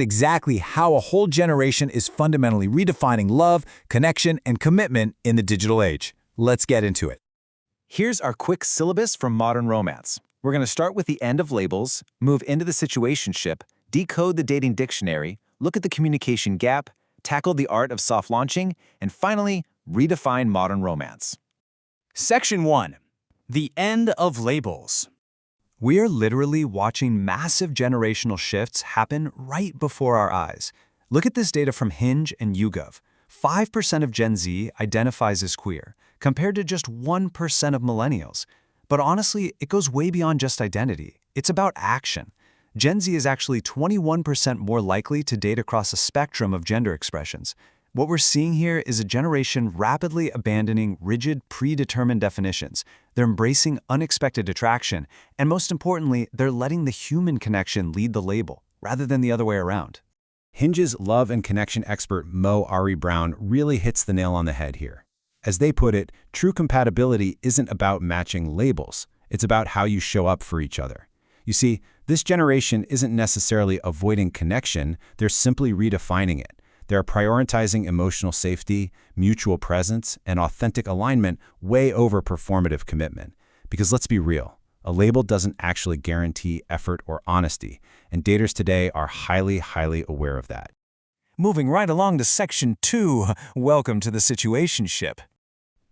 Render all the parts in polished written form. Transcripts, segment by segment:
Exactly how a whole generation is fundamentally redefining love, connection, and commitment in the digital age. Let's get into it. Here's our quick syllabus for modern romance. We're going to start with the end of labels, move into the situationship, decode the dating dictionary, look at the communication gap, tackle the art of soft launching, and finally, redefine modern romance. Section 1. The end of labels. We are literally watching massive generational shifts happen right before our eyes. Look at this data from Hinge and YouGov. 5% of Gen Z identifies as queer, compared to just 1% of millennials. But honestly, it goes way beyond just identity. It's about action. Gen Z is actually 21% more likely to date across a spectrum of gender expressions. What we're seeing here is a generation rapidly abandoning rigid, predetermined definitions. They're embracing unexpected attraction, and most importantly, they're letting the human connection lead the label, rather than the other way around. Hinge's love and connection expert Mo Ari Brown really hits the nail on the head here. As they put it, true compatibility isn't about matching labels. It's about how you show up for each other. You see, this generation isn't necessarily avoiding connection, they're simply redefining it. They're prioritizing emotional safety, mutual presence, and authentic alignment way over performative commitment. Because let's be real, a label doesn't actually guarantee effort or honesty, and daters today are highly aware of that. Moving right along to Section 2, welcome to the situationship.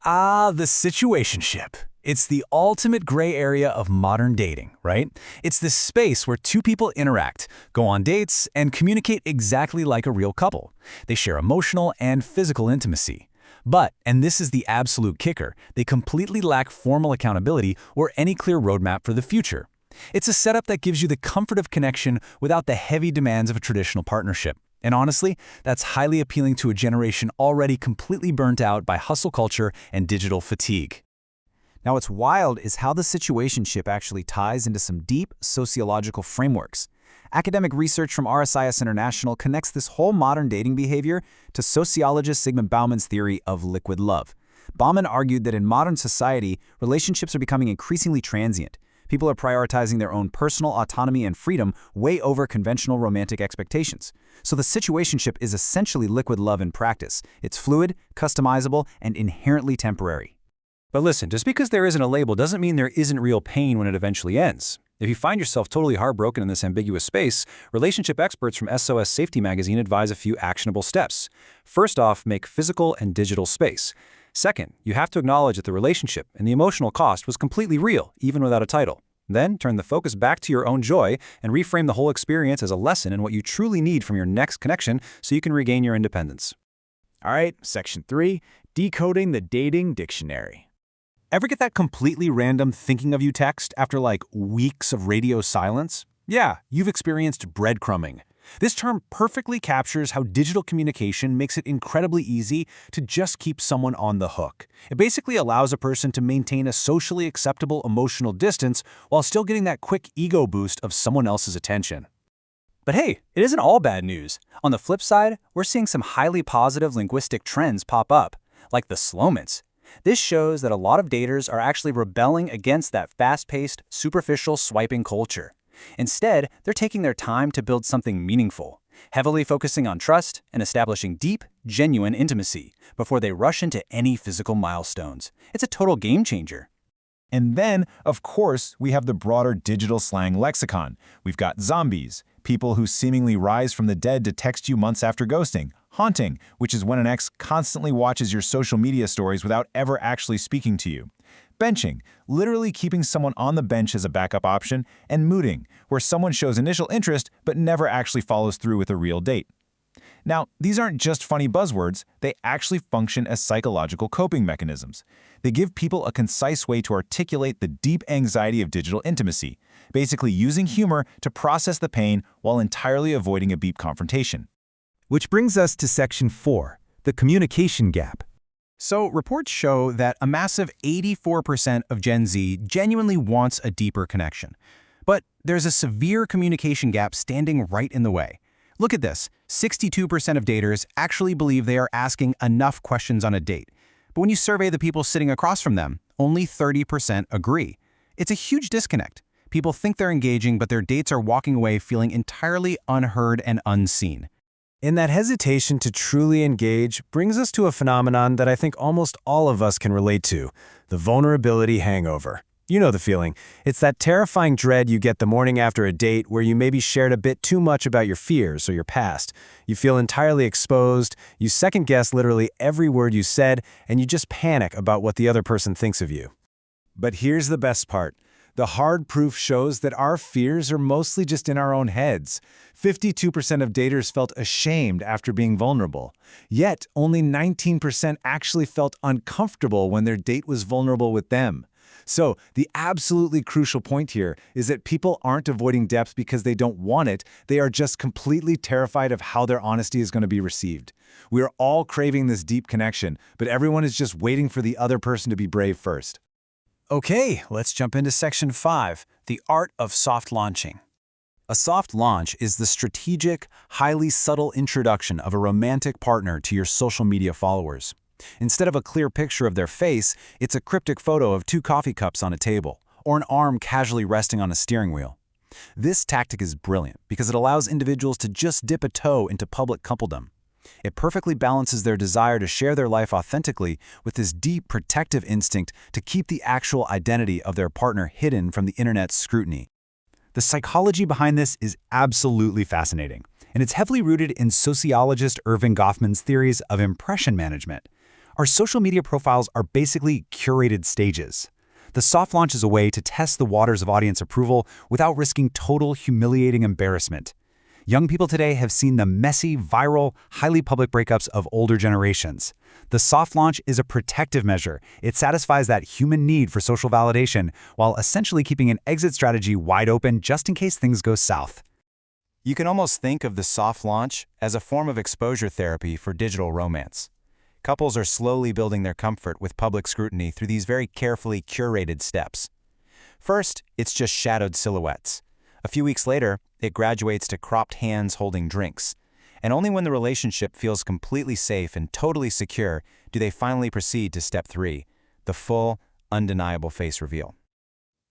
The situationship. It's the ultimate gray area of modern dating, right? It's this space where two people interact, go on dates, and communicate exactly like a real couple. They share emotional and physical intimacy. But, and this is the absolute kicker, they completely lack formal accountability or any clear roadmap for the future. It's a setup that gives you the comfort of connection without the heavy demands of a traditional partnership. And honestly, that's highly appealing to a generation already completely burnt out by hustle culture and digital fatigue. Now, what's wild is how the situationship actually ties into some deep sociological frameworks. Academic research from RSIS International connects this whole modern dating behavior to sociologist Zygmunt Bauman's theory of liquid love. Bauman argued that in modern society, relationships are becoming increasingly transient. People are prioritizing their own personal autonomy and freedom way over conventional romantic expectations. So the situationship is essentially liquid love in practice. It's fluid, customizable, and inherently temporary. But listen, just because there isn't a label doesn't mean there isn't real pain when it eventually ends. If you find yourself totally heartbroken in this ambiguous space, relationship experts from SOS Safety magazine advise a few actionable steps. First off, make physical and digital space. Second, you have to acknowledge that the relationship and the emotional cost was completely real, even without a title. Then, turn the focus back to your own joy and reframe the whole experience as a lesson in what you truly need from your next connection so you can regain your independence. All right, Section 3, Decoding the Dating Dictionary. Ever get that completely random thinking of you text after like weeks of radio silence? Yeah, you've experienced breadcrumbing. This term perfectly captures how digital communication makes it incredibly easy to just keep someone on the hook. It basically allows a person to maintain a socially acceptable emotional distance while still getting that quick ego boost of someone else's attention. But hey, it isn't all bad news. On the flip side, we're seeing some highly positive linguistic trends pop up, like the slowments. This shows that a lot of daters are actually rebelling against that fast-paced, superficial swiping culture. Instead, they're taking their time to build something meaningful, heavily focusing on trust and establishing deep, genuine intimacy before they rush into any physical milestones. It's a total game changer. And then, of course, we have the broader digital slang lexicon. We've got zombies, people who seemingly rise from the dead to text you months after ghosting. Haunting, which is when an ex constantly watches your social media stories without ever actually speaking to you. Benching, literally keeping someone on the bench as a backup option. And mooting, where someone shows initial interest but never actually follows through with a real date. Now, these aren't just funny buzzwords, they actually function as psychological coping mechanisms. They give people a concise way to articulate the deep anxiety of digital intimacy, basically using humor to process the pain while entirely avoiding a beep confrontation. Which brings us to Section 4, the communication gap. So reports show that a massive 84% of Gen Z genuinely wants a deeper connection. But there's a severe communication gap standing right in the way. Look at this, 62% of daters actually believe they are asking enough questions on a date. But when you survey the people sitting across from them, only 30% agree. It's a huge disconnect. People think they're engaging, but their dates are walking away feeling entirely unheard and unseen. And that hesitation to truly engage brings us to a phenomenon that I think almost all of us can relate to, the vulnerability hangover. You know the feeling. It's that terrifying dread you get the morning after a date where you maybe shared a bit too much about your fears or your past. You feel entirely exposed, you second-guess literally every word you said, and you just panic about what the other person thinks of you. But here's the best part. The hard proof shows that our fears are mostly just in our own heads. 52% of daters felt ashamed after being vulnerable. Yet, only 19% actually felt uncomfortable when their date was vulnerable with them. So, the absolutely crucial point here is that people aren't avoiding depth because they don't want it, they are just completely terrified of how their honesty is going to be received. We are all craving this deep connection, but everyone is just waiting for the other person to be brave first. Okay, let's jump into Section 5, the art of soft launching. A soft launch is the strategic, highly subtle introduction of a romantic partner to your social media followers. Instead of a clear picture of their face, it's a cryptic photo of 2 coffee cups on a table, or an arm casually resting on a steering wheel. This tactic is brilliant because it allows individuals to just dip a toe into public coupledom. It perfectly balances their desire to share their life authentically with this deep protective instinct to keep the actual identity of their partner hidden from the internet's scrutiny. The psychology behind this is absolutely fascinating, and it's heavily rooted in sociologist Erving Goffman's theories of impression management. Our social media profiles are basically curated stages. The soft launch is a way to test the waters of audience approval without risking total humiliating embarrassment. Young people today have seen the messy, viral, highly public breakups of older generations. The soft launch is a protective measure. It satisfies that human need for social validation while essentially keeping an exit strategy wide open just in case things go south. You can almost think of the soft launch as a form of exposure therapy for digital romance. Couples are slowly building their comfort with public scrutiny through these very carefully curated steps. First, it's just shadowed silhouettes. A few weeks later, it graduates to cropped hands holding drinks. And only when the relationship feels completely safe and totally secure do they finally proceed to step 3, the full, undeniable face reveal.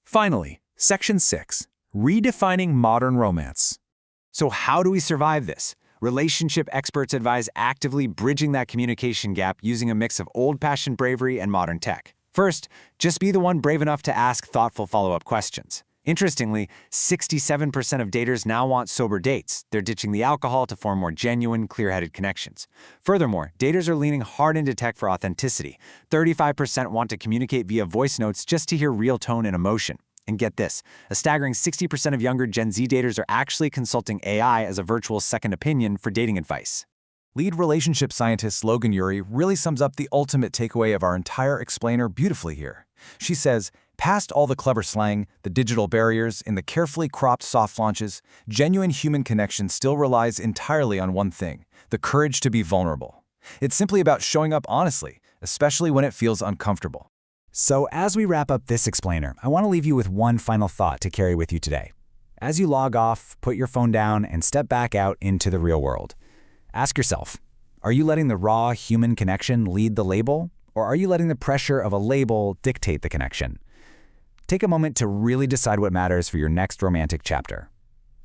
Finally, Section 6, Redefining Modern Romance. So how do we survive this? Relationship experts advise actively bridging that communication gap using a mix of old-fashioned bravery and modern tech. First, just be the one brave enough to ask thoughtful follow-up questions. Interestingly, 67% of daters now want sober dates. They're ditching the alcohol to form more genuine, clear-headed connections. Furthermore, daters are leaning hard into tech for authenticity. 35% want to communicate via voice notes just to hear real tone and emotion. And get this, a staggering 60% of younger Gen Z daters are actually consulting AI as a virtual second opinion for dating advice. Lead relationship scientist Logan Urey really sums up the ultimate takeaway of our entire explainer beautifully here. She says, past all the clever slang, the digital barriers, and the carefully cropped soft launches, genuine human connection still relies entirely on one thing, the courage to be vulnerable. It's simply about showing up honestly, especially when it feels uncomfortable. So as we wrap up this explainer, I want to leave you with one final thought to carry with you today. As you log off, put your phone down, and step back out into the real world. Ask yourself, are you letting the raw human connection lead the label, or are you letting the pressure of a label dictate the connection? Take a moment to really decide what matters for your next romantic chapter.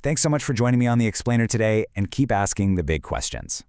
Thanks so much for joining me on The Explainer today, and keep asking the big questions.